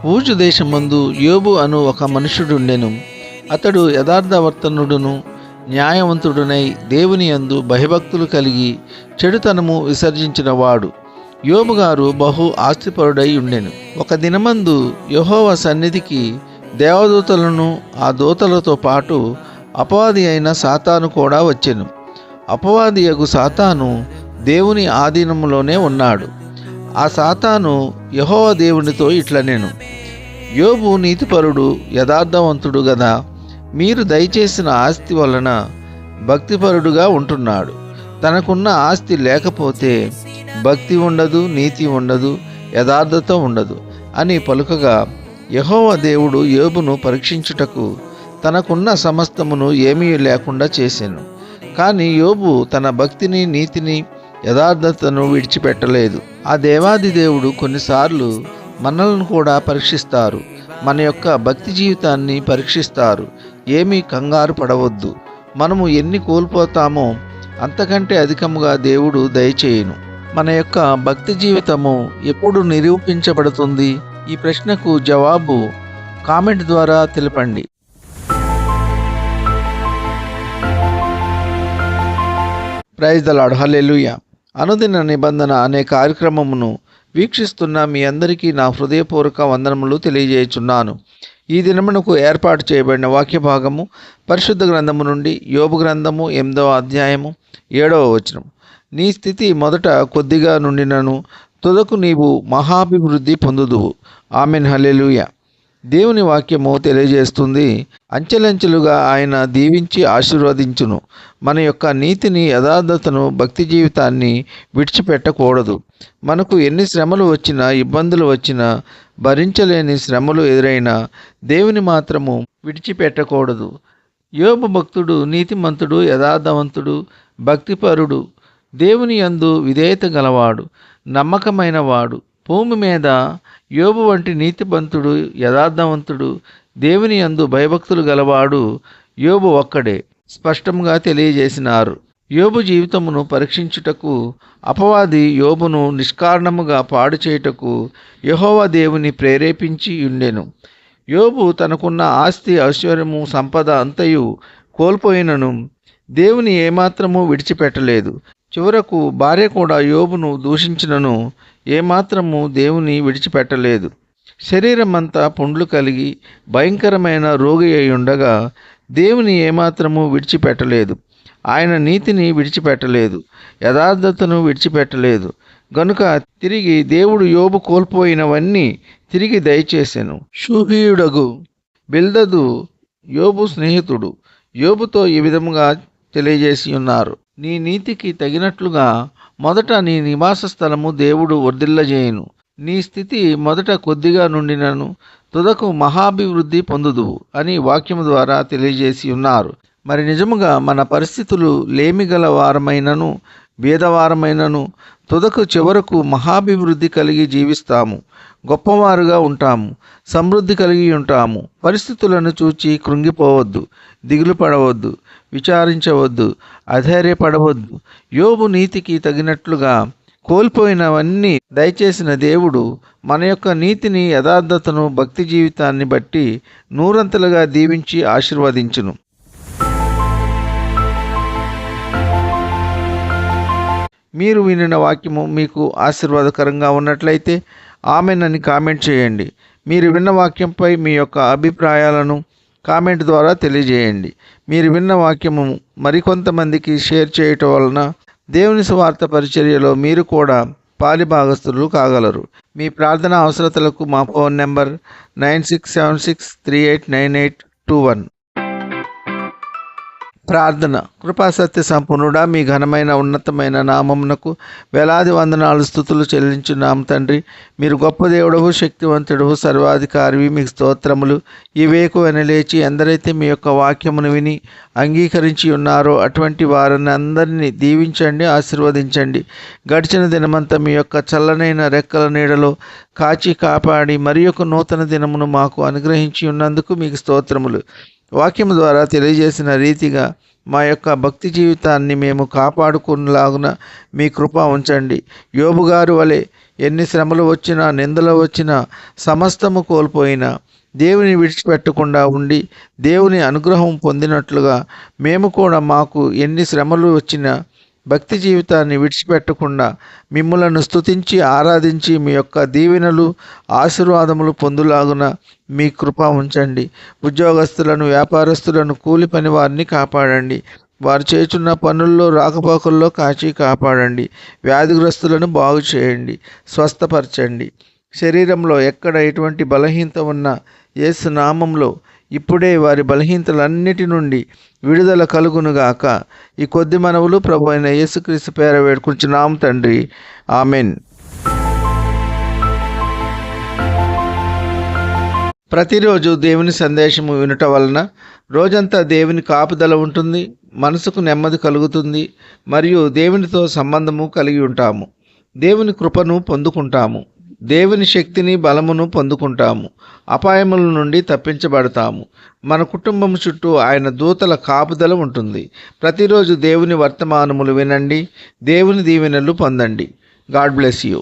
ఊజు దేశమందు యోబు అను ఒక మనుషుడుండెను. అతడు యథార్థవర్తనుడును న్యాయవంతుడునై దేవుని యందు భయభక్తులు కలిగి చెడుతనము విసర్జించినవాడు. యోబు గారు బహు ఆస్తిపరుడై ఉండెను. ఒక దినమందు యెహోవా సన్నిధికి దేవదూతలను ఆ దూతలతో పాటు అపవాది అయిన సాతాను కూడా వచ్చెను. అపవాదియగు సాతాను దేవుని ఆధీనములోనే ఉన్నాడు. ఆ సాతాను యెహోవా దేవునితో ఇట్లనెను, యోబు నీతిపరుడు యథార్థవంతుడు గదా, మీరు దయచేసిన ఆస్తి వలన భక్తిపరుడుగా ఉంటున్నాడు. తనకున్న ఆస్తి లేకపోతే భక్తి ఉండదు, నీతి ఉండదు, యథార్థత ఉండదు అని పలుకగా, యెహోవా దేవుడు యోబును పరీక్షించుటకు తనకున్న సమస్తమును ఏమీ లేకుండా చేసెను. కానీ యోబు తన భక్తిని, నీతిని, యథార్థతను విడిచిపెట్టలేదు. ఆ దేవాది దేవుడు కొన్నిసార్లు మనల్ని కూడా పరీక్షిస్తారు. మన యొక్క భక్తి జీవితాన్ని పరీక్షిస్తారు. ఏమీ కంగారు పడవద్దు. మనము ఎన్ని కోల్పోతామో అంతకంటే అధికముగా దేవుడు దయచేయును. మన యొక్క భక్తి జీవితము ఎప్పుడు నిరూపించబడుతుంది? ఈ ప్రశ్నకు జవాబు కామెంట్ ద్వారా తెలపండి. Praise the Lord. హల్లెలూయా. అనుదిన నిబంధన అనే కార్యక్రమమును వీక్షిస్తున్న మీ అందరికీ నా హృదయపూర్వక వందనములు తెలియజేయుచున్నాను. ఈ దినమునకు ఏర్పాటు చేయబడిన వాక్య భాగము పరిశుద్ధ గ్రంథము నుండి యోబు గ్రంథము 8వ అధ్యాయము 7వ వచనం. నీ స్థితి మొదట కొద్దిగా నుండినను తుదకు నీవు మహాభివృద్ధి పొందుదువు. ఆమెన్. హల్లెలూయా. దేవుని వాక్యము తెలియజేస్తుంది, అంచెలంచెలుగా ఆయన దీవించి ఆశీర్వదించును. మన యొక్క నీతిని, యథార్థతను, భక్తి జీవితాన్ని విడిచిపెట్టకూడదు. మనకు ఎన్ని శ్రమలు వచ్చినా, ఇబ్బందులు వచ్చినా, భరించలేని శ్రమలు ఎదురైనా దేవుని మాత్రము విడిచిపెట్టకూడదు. యోబు భక్తుడు, నీతిమంతుడు, యథార్థవంతుడు, భక్తిపరుడు, దేవుని యందు విధేయత గలవాడు, నమ్మకమైన వాడు. భూమి మీద యోబు వంటి నీతిమంతుడు, యథార్థవంతుడు, దేవుని యందు భయభక్తులు గలవాడు యోబు ఒక్కడే స్పష్టంగా తెలియజేసినారు. యోబు జీవితమును పరీక్షించుటకు, అపవాది యోబును నిష్కారణముగా పాడు చేయుటకు యెహోవా దేవుని ప్రేరేపించి ఉండెను. యోబు తనకున్న ఆస్తి, ఐశ్వర్యము, సంపద అంతయు కోల్పోయినను దేవుని ఏమాత్రము విడిచిపెట్టలేదు. చివరకు భార్య కూడా యోబును దూషించినను ఏమాత్రము దేవుని విడిచిపెట్టలేదు. శరీరమంతా పుండ్లు కలిగి భయంకరమైన రోగి అయి ఉండగా దేవుని ఏమాత్రము విడిచిపెట్టలేదు. ఆయన నీతిని విడిచిపెట్టలేదు, యథార్థతను విడిచిపెట్టలేదు. గనుక తిరిగి దేవుడు యోబు కోల్పోయినవన్నీ తిరిగి దయచేసెను. షూహీయుడగు బిల్దదు యోబు స్నేహితుడు యోబుతో ఈ విధముగా తెలియజేసి ఉన్నారు, నీ నీతికి తగినట్లుగా మొదట నీ నివాస స్థలము దేవుడు వర్ధిల్లజేయును. నీ స్థితి మొదట కొద్దిగా నుండినను తుదకు మహాభివృద్ధి పొందుదువు అని వాక్యము ద్వారా తెలియజేసి ఉన్నారు. మరి నిజముగా మన పరిస్థితులు లేమిగల వారమైనను, భేదవారమైనను తుదకు చివరకు మహాభివృద్ధి కలిగి జీవిస్తాము. గొప్పవారుగా ఉంటాము, సమృద్ధి కలిగి ఉంటాము. పరిస్థితులను చూచి కృంగిపోవద్దు, దిగులు పడవద్దు, విచారించవద్దు, అధైర్యపడవద్దు. యోబు నీతికి తగినట్లుగా కోల్పోయినవన్నీ దయచేసిన దేవుడు మన యొక్క నీతిని, యథార్థతను, భక్తి జీవితాన్ని బట్టి నూరంతలుగా దీవించి ఆశీర్వదించును. మీరు వినిన వాక్యము మీకు ఆశీర్వాదకరంగా ఉన్నట్లయితే ఆమెన్ అని కామెంట్ చేయండి. మీరు విన్న వాక్యంపై మీ యొక్క అభిప్రాయాలను కామెంట్ ద్వారా తెలియజేయండి. మీరు విన్న వాక్యము మరికొంతమందికి షేర్ చేయటం వలన దేవుని సువార్త పరిచర్యలో మీరు కూడా పాలిభాగస్తులు కాగలరు. మీ ప్రార్థన అవసరతలకు మా ఫోన్ నెంబర్ 9676389821. ప్రార్థన. కృపాసత్య సంపూర్ణుడా, మీ ఘనమైన ఉన్నతమైన నామమునకు వేలాది వందనాలు, స్తుతులు చెల్లించున్నాము తండ్రి. మీరు గొప్ప దేవుడవు, శక్తివంతుడవు, సర్వాధికారివి. మీకు స్తోత్రములు. ఈ వేకువన లేచి ఎందరైతే మీ యొక్క వాక్యమును విని అంగీకరించి ఉన్నారో అటువంటి వారిని అందరినీ దీవించండి, ఆశీర్వదించండి. గడిచిన దినమంతా మీ యొక్క చల్లనైన రెక్కల నీడలో కాచి కాపాడి మరి యొక్క నూతన దినమును మాకు అనుగ్రహించి ఉన్నందుకు మీకు స్తోత్రములు. వాక్యము ద్వారా తెలియజేసిన రీతిగా మా యొక్క భక్తి జీవితాన్ని మేము కాపాడుకునేలాగున మీ కృప ఉంచండి. యోబు గారు వలె ఎన్ని శ్రమలు వచ్చినా, నిందలు వచ్చినా, సమస్తము కోల్పోయినా దేవుని విడిచిపెట్టకుండా ఉండి దేవుని అనుగ్రహం పొందినట్లుగా మేము కూడా మాకు ఎన్ని శ్రమలు వచ్చినా భక్తి జీవితాన్ని విడిచిపెట్టకుండా మిమ్ములను స్తుతించి ఆరాధించి మీ యొక్క దీవెనలు ఆశీర్వాదములు పొందులాగున మీ కృప ఉంచండి. ఉద్యోగస్తులను, వ్యాపారస్తులను, కూలి పని వారిని కాపాడండి. వారు చేస్తున్న పనుల్లో, రాకపోకల్లో కాచి కాపాడండి. వ్యాధిగ్రస్తులను బాగు చేయండి, స్వస్థపరచండి. శరీరంలో ఎక్కడ ఎటువంటి బలహీనత ఉన్నా యేసు నామంలో ఇప్పుడే వారి బలహీనతలన్నిటి నుండి విడుదల కలుగునుగాక. ఈ కొద్ది మనవులు ప్రభు అయిన యేసుక్రీస్తు పేర వేడుకుంటున్నాం తండ్రి, ఆమెన్. ప్రతిరోజు దేవుని సందేశము వినుట వలన రోజంతా దేవుని కాపుదల ఉంటుంది, మనసుకు నెమ్మది కలుగుతుంది, మరియు దేవునితో సంబంధము కలిగి ఉంటాము. దేవుని కృపను పొందుకుంటాము, దేవుని శక్తిని, బలమును పొందుకుంటాము, అపాయముల నుండి తప్పించబడతాము. మన కుటుంబం చుట్టూ ఆయన దూతల కాపుదల ఉంటుంది. ప్రతిరోజు దేవుని వర్తమానములు వినండి, దేవుని దీవెనలు పొందండి. God bless you.